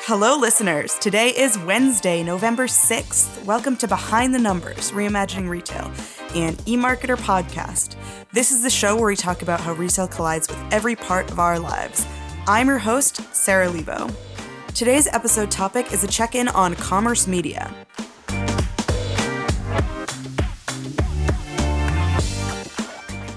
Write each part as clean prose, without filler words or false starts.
Hello, listeners. Today is Wednesday, November 6th. Welcome to Behind the Numbers, Reimagining Retail, an EMARKETER podcast. This is the show where we talk about how retail collides with every part of our lives. I'm your host, Sara Lebow. Today's episode topic is a check-in on commerce media.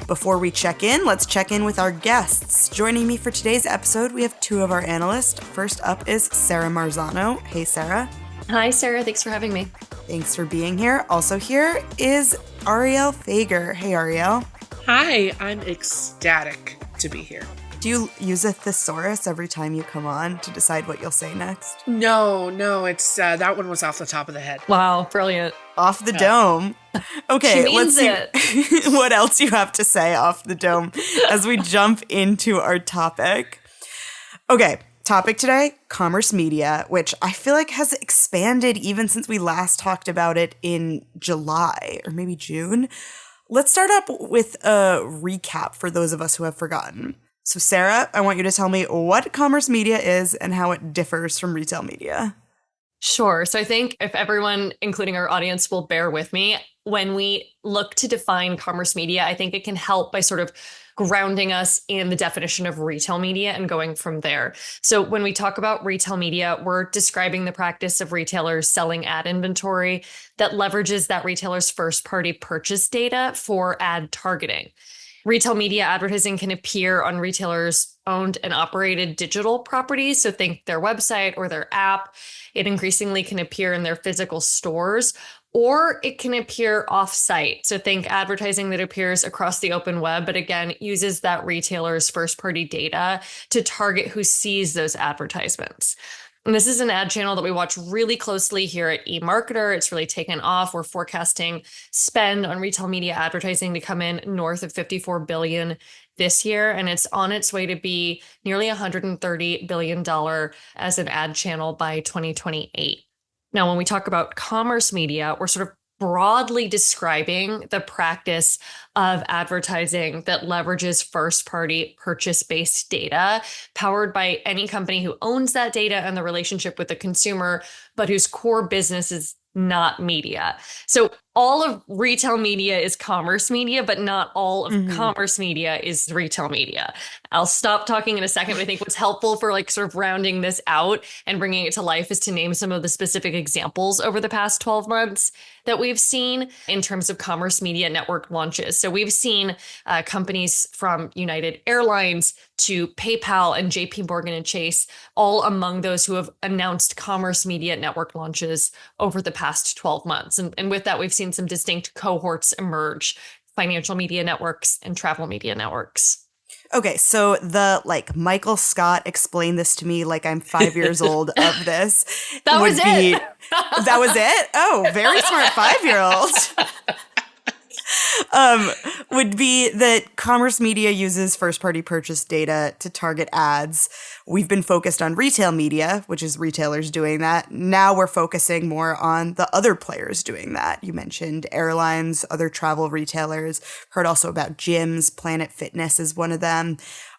Before we check in, let's check in with our guests. Joining me for today's episode, we have two of our analysts. First up is Sarah Marzano. Hey, Sarah. Hi, Sarah. Thanks for having me. Thanks for being here. Also here is Arielle Feger. Hey, Arielle. Hi, I'm ecstatic to be here. Do you use a thesaurus every time you come on to decide what you'll say next? No, it's that one was off the top of the head. Wow, brilliant. Off the dome. Okay, let's see what else you have to say off the dome as we jump into our topic. Okay, topic today, commerce media, which I feel like has expanded even since we last talked about it in July or maybe June. Let's start up with a recap for those of us who have forgotten. So Sarah, I want you to tell me what commerce media is and how it differs from retail media. Sure. So I think if everyone, including our audience, will bear with me, when we look to define commerce media, I think it can help by sort of grounding us in the definition of retail media and going from there. So when we talk about retail media, we're describing the practice of retailers selling ad inventory that leverages that retailer's first-party purchase data for ad targeting. Retail media advertising can appear on retailers' owned and operated digital properties. So think their website or their app. It increasingly can appear in their physical stores, or it can appear off-site. So think advertising that appears across the open web, but again, uses that retailer's first-party data to target who sees those advertisements. And this is an ad channel that we watch really closely here at eMarketer. It's really taken off. We're forecasting spend on retail media advertising to come in north of $54 billion this year. And it's on its way to be nearly $130 billion as an ad channel by 2028. Now, when we talk about commerce media, we're sort of broadly describing the practice of advertising that leverages first-party purchase-based data powered by any company who owns that data and the relationship with the consumer, but whose core business is not media. So all of retail media is commerce media, but not all of commerce media is retail media. I'll stop talking in a second, but I think what's helpful for like sort of rounding this out and bringing it to life is to name some of the specific examples over the past 12 months that we've seen in terms of commerce media network launches. So we've seen companies from United Airlines to PayPal and JP Morgan and Chase, all among those who have announced commerce media network launches over the past 12 months. And with that, we've seen some distinct cohorts emerge, financial media networks and travel media networks. Okay, so the Michael Scott explained this to me like I'm 5 years old of this. That was it. That was it? Oh, very smart 5-year-old. Would be that commerce media uses first-party purchase data to target ads. We've been focused on retail media, which is retailers doing that. Now we're focusing more on the other players doing that. You mentioned airlines, other travel retailers. Heard also about gyms. Planet Fitness is one of them.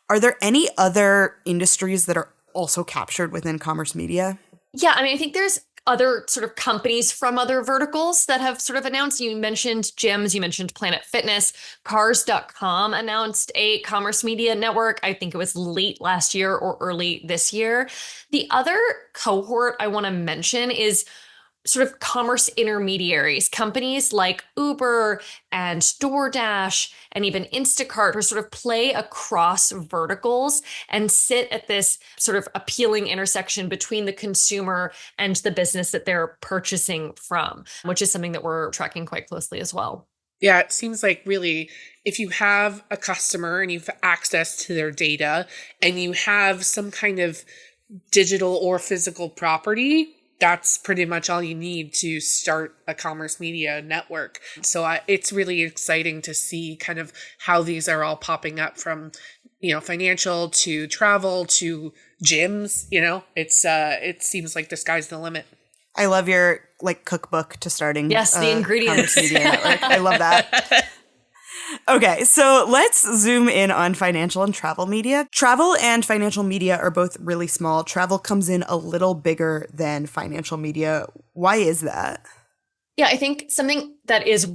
Are there any other industries that are also captured within commerce media? Yeah, I mean, I think there's other sort of companies from other verticals that have sort of announced. You mentioned gyms, you mentioned Planet Fitness. Cars.com announced a commerce media network. I think it was late last year or early this year. The other cohort I want to mention is sort of commerce intermediaries, companies like Uber and DoorDash and even Instacart, who sort of play across verticals and sit at this sort of appealing intersection between the consumer and the business that they're purchasing from, which is something that we're tracking quite closely as well. Yeah, it seems like really if you have a customer and you've access to their data and you have some kind of digital or physical property, that's pretty much all you need to start a commerce media network. So it's really exciting to see kind of how these are all popping up from, financial to travel to gyms. It seems like the sky's the limit. I love your cookbook to starting. Yes, the ingredients. Commerce media network. I love that. Okay, so let's zoom in on financial and travel media. Travel and financial media are both really small. Travel comes in a little bigger than financial media. Why is that? Yeah, I think something that is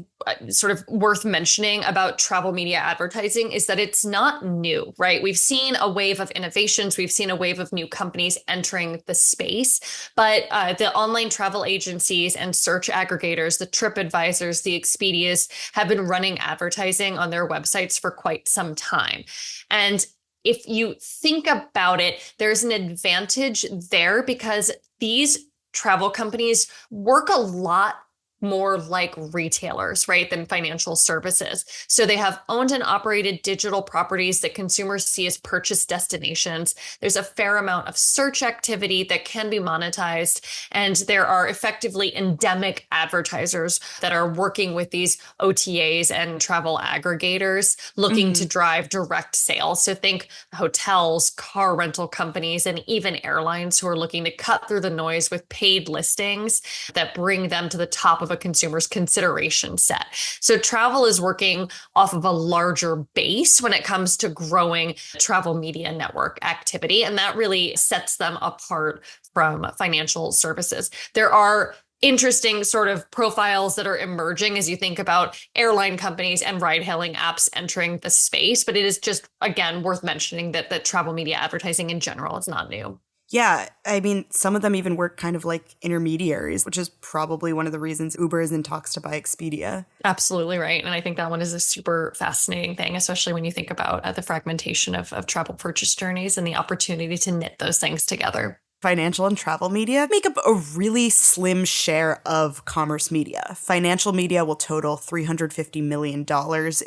sort of worth mentioning about travel media advertising is that it's not new, right? We've seen a wave of innovations. We've seen a wave of new companies entering the space, but the online travel agencies and search aggregators, the TripAdvisors, the Expedias have been running advertising on their websites for quite some time. And if you think about it, there's an advantage there because these travel companies work a lot more like retailers, right, than financial services. So they have owned and operated digital properties that consumers see as purchase destinations. There's a fair amount of search activity that can be monetized. And there are effectively endemic advertisers that are working with these OTAs and travel aggregators looking to drive direct sales. So think hotels, car rental companies, and even airlines who are looking to cut through the noise with paid listings that bring them to the top of a consumer's consideration set. So travel is working off of a larger base when it comes to growing travel media network activity. And that really sets them apart from financial services. There are interesting sort of profiles that are emerging as you think about airline companies and ride-hailing apps entering the space. But it is just, again, worth mentioning that travel media advertising in general is not new. Yeah, I mean, some of them even work kind of like intermediaries, which is probably one of the reasons Uber is in talks to buy Expedia. Absolutely right. And I think that one is a super fascinating thing, especially when you think about the fragmentation of travel purchase journeys and the opportunity to knit those things together. Financial and travel media make up a really slim share of commerce media. Financial media will total $350 million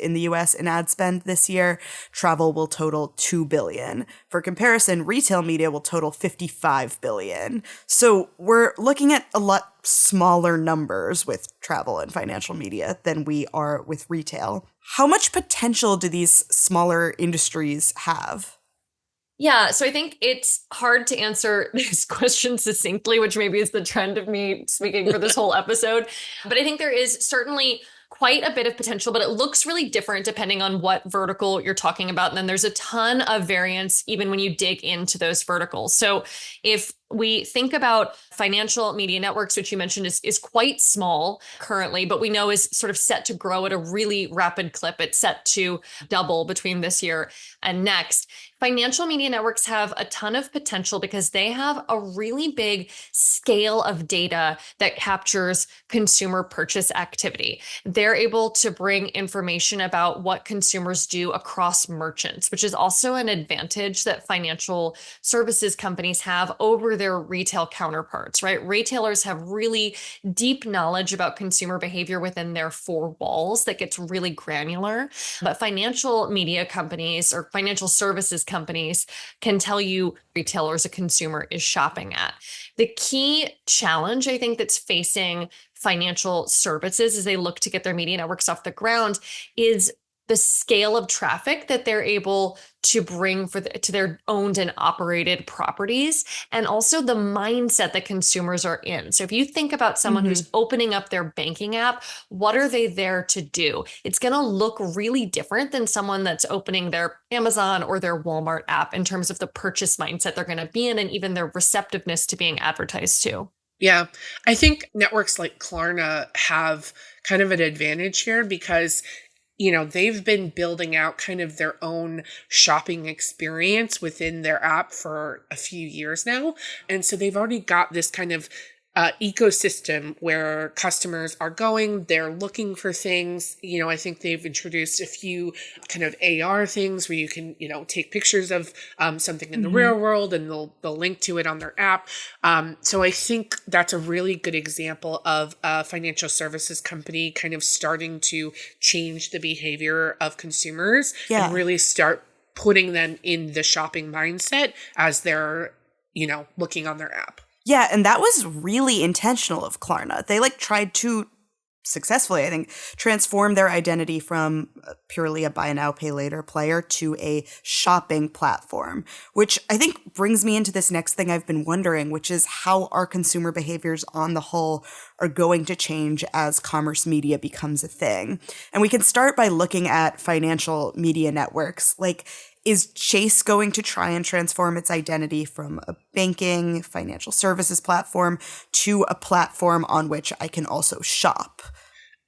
in the US in ad spend this year. Travel will total $2 billion. For comparison, retail media will total $55 billion. So we're looking at a lot smaller numbers with travel and financial media than we are with retail. How much potential do these smaller industries have? Yeah, so I think it's hard to answer this question succinctly, which maybe is the trend of me speaking for this whole episode. But I think there is certainly quite a bit of potential, but it looks really different depending on what vertical you're talking about. And then there's a ton of variance even when you dig into those verticals. So if we think about financial media networks, which you mentioned is quite small currently, but we know is sort of set to grow at a really rapid clip. It's set to double between this year and next. Financial media networks have a ton of potential because they have a really big scale of data that captures consumer purchase activity. They're able to bring information about what consumers do across merchants, which is also an advantage that financial services companies have over their retail counterparts, right? Retailers have really deep knowledge about consumer behavior within their four walls that gets really granular. But financial media companies or financial services companies can tell you retailers a consumer is shopping at. The key challenge, I think, that's facing financial services as they look to get their media networks off the ground is the scale of traffic that they're able to bring to their owned and operated properties, and also the mindset that consumers are in. So if you think about someone who's opening up their banking app, what are they there to do? It's going to look really different than someone that's opening their Amazon or their Walmart app in terms of the purchase mindset they're going to be in and even their receptiveness to being advertised to. Yeah, I think networks like Klarna have kind of an advantage here because they've been building out kind of their own shopping experience within their app for a few years now. And so they've already got this kind of ecosystem where customers are going, they're looking for things. I think they've introduced a few kind of AR things where you can, take pictures of something in the real world and they'll link to it on their app. So I think that's a really good example of a financial services company kind of starting to change the behavior of consumers and really start putting them in the shopping mindset as they're, looking on their app. Yeah, and that was really intentional of Klarna. They tried to successfully, I think, transform their identity from purely a buy now, pay later player to a shopping platform, which I think brings me into this next thing I've been wondering, which is how our consumer behaviors on the whole are going to change as commerce media becomes a thing. And we can start by looking at financial media networks. Like, is Chase going to try and transform its identity from a banking, financial services platform to a platform on which I can also shop?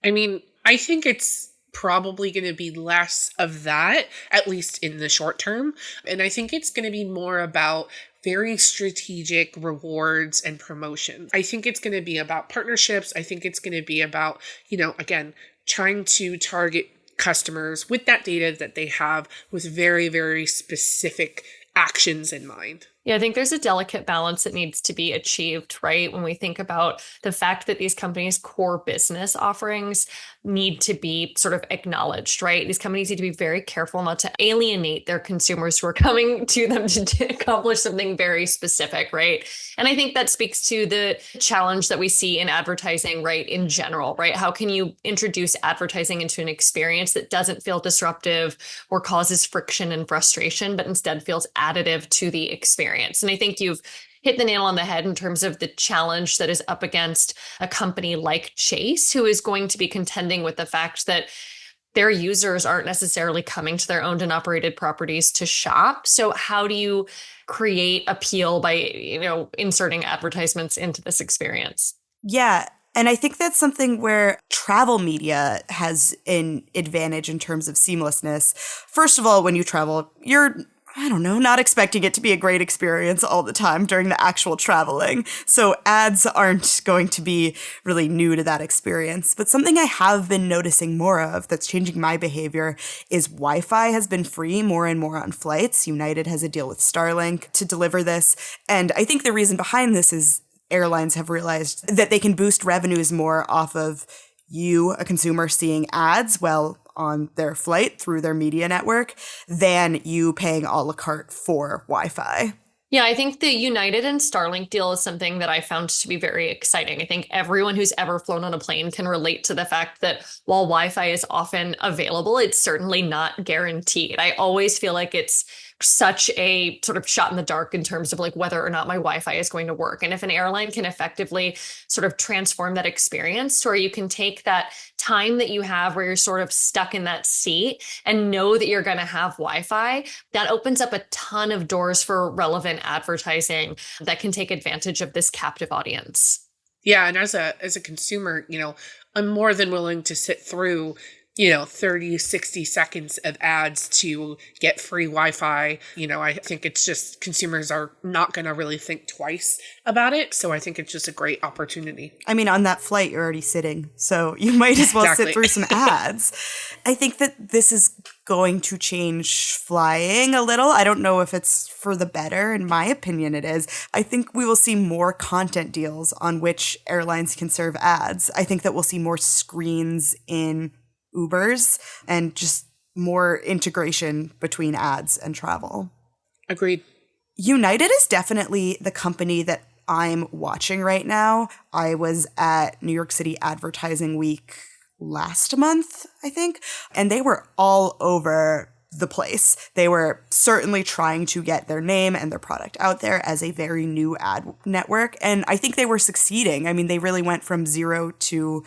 I mean, I think it's probably going to be less of that, at least in the short term. And I think it's going to be more about very strategic rewards and promotion. I think it's going to be about partnerships. I think it's going to be about, again, trying to target customers with that data that they have with very, very specific actions in mind. Yeah, I think there's a delicate balance that needs to be achieved, right? When we think about the fact that these companies' core business offerings need to be sort of acknowledged, right? These companies need to be very careful not to alienate their consumers who are coming to them to accomplish something very specific, right? And I think that speaks to the challenge that we see in advertising, right, in general, right? How can you introduce advertising into an experience that doesn't feel disruptive or causes friction and frustration, but instead feels additive to the experience? And I think you've hit the nail on the head in terms of the challenge that is up against a company like Chase, who is going to be contending with the fact that their users aren't necessarily coming to their owned and operated properties to shop. So how do you create appeal by, inserting advertisements into this experience? Yeah. And I think that's something where travel media has an advantage in terms of seamlessness. First of all, when you travel, you're not expecting it to be a great experience all the time during the actual traveling. So ads aren't going to be really new to that experience. But something I have been noticing more of that's changing my behavior is Wi-Fi has been free more and more on flights. United has a deal with Starlink to deliver this. And I think the reason behind this is airlines have realized that they can boost revenues more off of you, a consumer, seeing ads on their flight through their media network than you paying a la carte for Wi-Fi. Yeah, I think the United and Starlink deal is something that I found to be very exciting. I think everyone who's ever flown on a plane can relate to the fact that while Wi-Fi is often available, it's certainly not guaranteed. I always feel like it's such a sort of shot in the dark in terms of like whether or not my Wi-Fi is going to work. And if an airline can effectively sort of transform that experience, or you can take that time that you have where you're sort of stuck in that seat and know that you're going to have Wi-Fi, that opens up a ton of doors for relevant advertising that can take advantage of this captive audience. Yeah. And as a consumer, I'm more than willing to sit through 30, 60 seconds of ads to get free Wi-Fi. I think it's just consumers are not going to really think twice about it. So I think it's just a great opportunity. I mean, on that flight, you're already sitting, so you might as well sit through some ads. I think that this is going to change flying a little. I don't know if it's for the better. In my opinion, it is. I think we will see more content deals on which airlines can serve ads. I think that we'll see more screens in Ubers and just more integration between ads and travel. Agreed. United is definitely the company that I'm watching right now. I was at New York City Advertising Week last month, I think, and they were all over the place. They were certainly trying to get their name and their product out there as a very new ad network, and I think they were succeeding. I mean, they really went from 0 to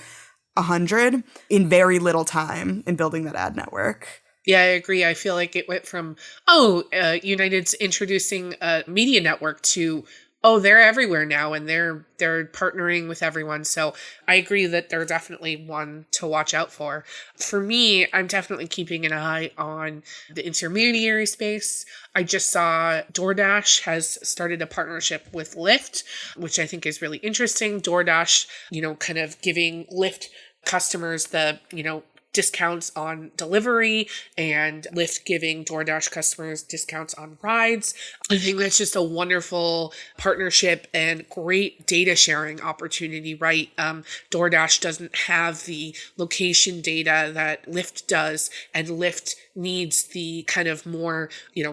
100 in very little time in building that ad network. Yeah, I agree. I feel like it went from, United's introducing a media network to, they're everywhere now and they're partnering with everyone. So I agree that they're definitely one to watch out for. For me, I'm definitely keeping an eye on the intermediary space. I just saw DoorDash has started a partnership with Lyft, which I think is really interesting. DoorDash, kind of giving Lyft customers the, discounts on delivery and Lyft giving DoorDash customers discounts on rides. I think that's just a wonderful partnership and great data sharing opportunity, right? DoorDash doesn't have the location data that Lyft does, and Lyft needs the kind of more,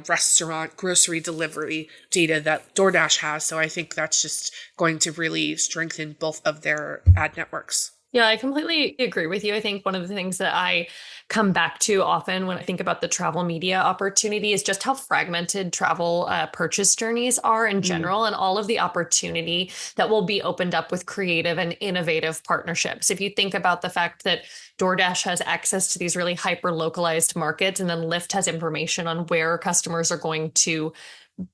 restaurant, grocery delivery data that DoorDash has. So I think that's just going to really strengthen both of their ad networks. Yeah, I completely agree with you. I think one of the things that I come back to often when I think about the travel media opportunity is just how fragmented travel purchase journeys are in Mm. general, and all of the opportunity that will be opened up with creative and innovative partnerships. If you think about the fact that DoorDash has access to these really hyper localized markets, and then Lyft has information on where customers are going to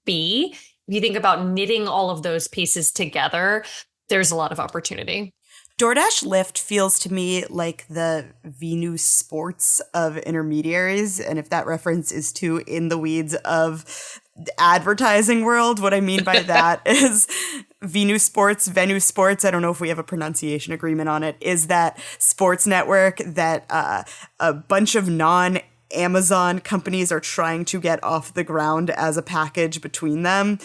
be, if you think about knitting all of those pieces together, there's a lot of opportunity. DoorDash Lyft feels to me like the Venus Sports of intermediaries. And if that reference is too in the weeds of the advertising world, what I mean by that is Venus Sports, Venus Sports, I don't know if we have a pronunciation agreement on it, is that sports network that a bunch of Amazon companies are trying to get off the ground as a package between them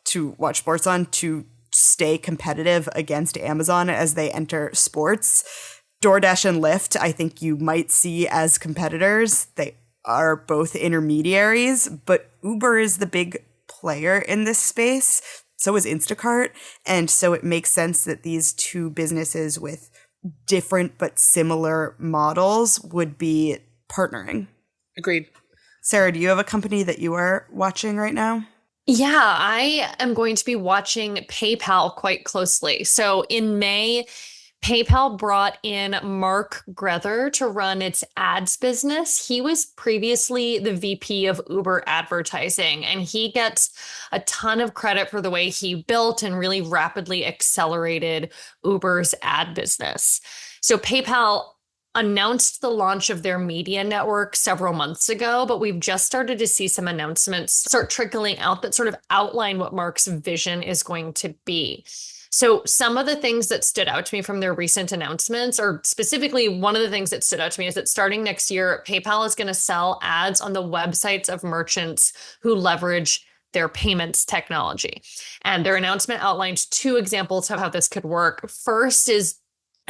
to watch sports on, to stay competitive against Amazon as they enter sports. DoorDash and Lyft, I think you might see as competitors. They are both intermediaries, but Uber is the big player in this space. So is Instacart. And so it makes sense that these two businesses with different but similar models would be partnering. Agreed. Sara, do you have a company that you are watching right now? Yeah, I am going to be watching PayPal quite closely. So in May, PayPal brought in Mark Grether to run its ads business. He was previously the VP of Uber advertising, and he gets a ton of credit for the way he built and really rapidly accelerated Uber's ad business. So PayPal announced the launch of their media network several months ago, but we've just started to see some announcements start trickling out that sort of outline what Mark's vision is going to be. So some of the things that stood out to me from their recent announcements, or specifically one of the things that stood out to me, is that starting next year, PayPal is going to sell ads on the websites of merchants who leverage their payments technology. And their announcement outlined two examples of how this could work. First is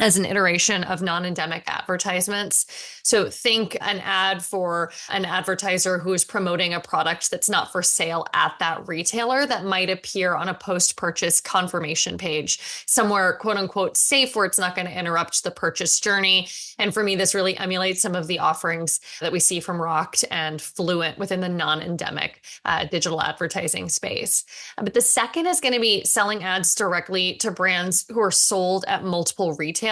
as an iteration of non-endemic advertisements. So think an ad for an advertiser who is promoting a product that's not for sale at that retailer that might appear on a post-purchase confirmation page, somewhere quote unquote safe where it's not going to interrupt the purchase journey. And for me, this really emulates some of the offerings that we see from Rocked and Fluent within the non-endemic digital advertising space. But the second is going to be selling ads directly to brands who are sold at multiple retailers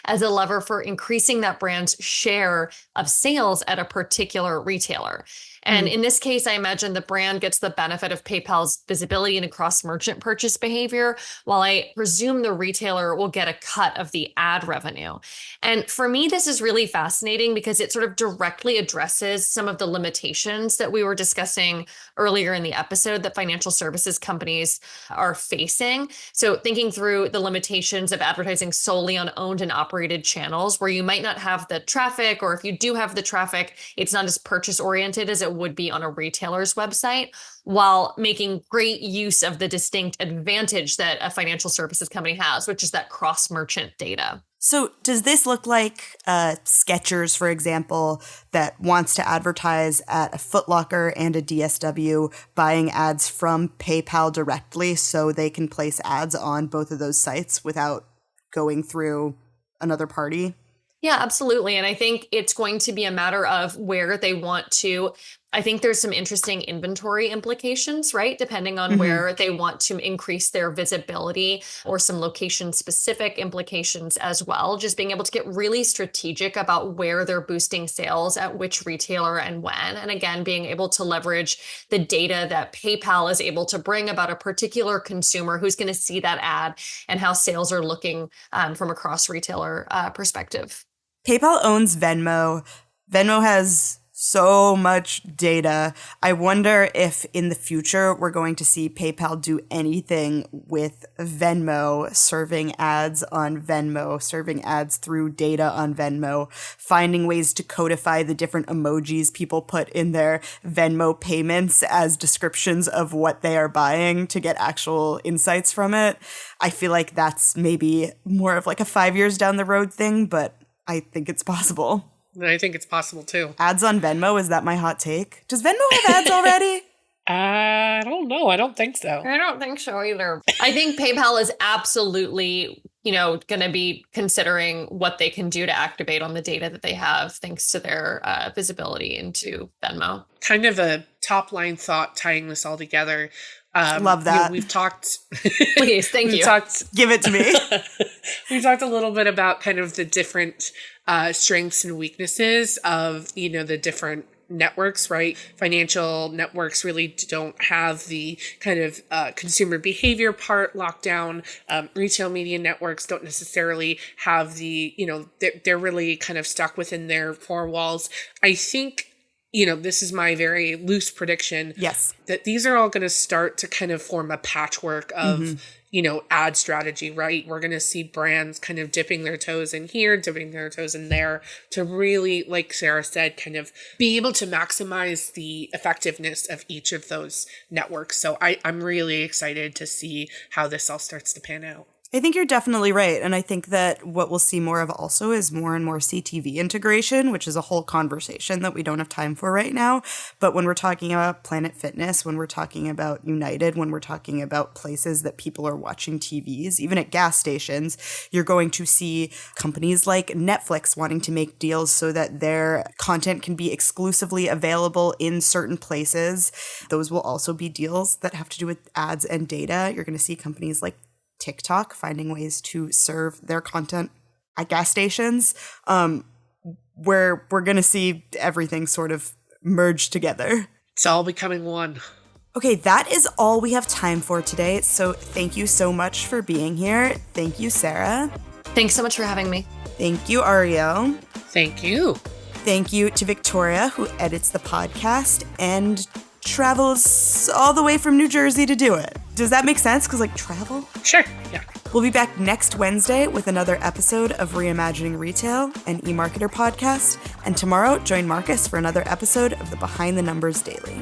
as a lever for increasing that brand's share of sales at a particular retailer. And in this case, I imagine the brand gets the benefit of PayPal's visibility and across merchant purchase behavior, while I presume the retailer will get a cut of the ad revenue. And for me, this is really fascinating because it sort of directly addresses some of the limitations that we were discussing earlier in the episode that financial services companies are facing. So thinking through the limitations of advertising solely on owned and operated channels where you might not have the traffic, or if you do have the traffic, it's not as purchase oriented as it would be on a retailer's website, while making great use of the distinct advantage that a financial services company has, which is that cross-merchant data. So does this look like Skechers, for example, that wants to advertise at a Foot Locker and a DSW, buying ads from PayPal directly so they can place ads on both of those sites without going through another party? Yeah, absolutely. And I think it's going to be a matter of where they want to. I think there's some interesting inventory implications, right? Depending on where they want to increase their visibility, or some location specific implications as well. Just being able to get really strategic about where they're boosting sales at which retailer and when. And again, being able to leverage the data that PayPal is able to bring about a particular consumer who's going to see that ad and how sales are looking from a cross retailer perspective. PayPal owns Venmo. Venmo has so much data. I wonder if in the future we're going to see PayPal do anything with Venmo, serving ads on Venmo, serving ads through data on Venmo, finding ways to codify the different emojis people put in their Venmo payments as descriptions of what they are buying to get actual insights from it. I feel like that's maybe more of like a 5 years down the road thing, but I think it's possible. I think it's possible too. Ads on Venmo, is that my hot take? Does Venmo have ads already? I don't know. I don't think so. I don't think so either. I think PayPal is absolutely going to be considering what they can do to activate on the data that they have thanks to their visibility into Venmo. Kind of a top line thought tying this all together. Love that. We've talked. Please, thank you. Give it to me. We talked a little bit about kind of the different strengths and weaknesses of, the different networks, right? Financial networks really don't have the kind of consumer behavior part locked down. Retail media networks don't necessarily have the, they're really kind of stuck within their four walls. I think, this is my very loose prediction. Yes. That these are all going to start to kind of form a patchwork of, ad strategy, right? We're going to see brands kind of dipping their toes in here, dipping their toes in there to really, like Sara said, kind of be able to maximize the effectiveness of each of those networks. So I'm really excited to see how this all starts to pan out. I think you're definitely right. And I think that what we'll see more of also is more and more CTV integration, which is a whole conversation that we don't have time for right now. But when we're talking about Planet Fitness, when we're talking about United, when we're talking about places that people are watching TVs, even at gas stations, you're going to see companies like Netflix wanting to make deals so that their content can be exclusively available in certain places. Those will also be deals that have to do with ads and data. You're going to see companies like TikTok finding ways to serve their content at gas stations, where we're going to see everything sort of merge together. It's all becoming one. Okay, that is all we have time for today. So thank you so much for being here. Thank you, Sara. Thanks so much for having me. Thank you, Arielle. Thank you. Thank you to Victoria, who edits the podcast and travels all the way from New Jersey to do it. Does that make sense? Because, travel? Sure, yeah. We'll be back next Wednesday with another episode of Reimagining Retail, an EMARKETER podcast. And tomorrow, join Marcus for another episode of the Behind the Numbers Daily.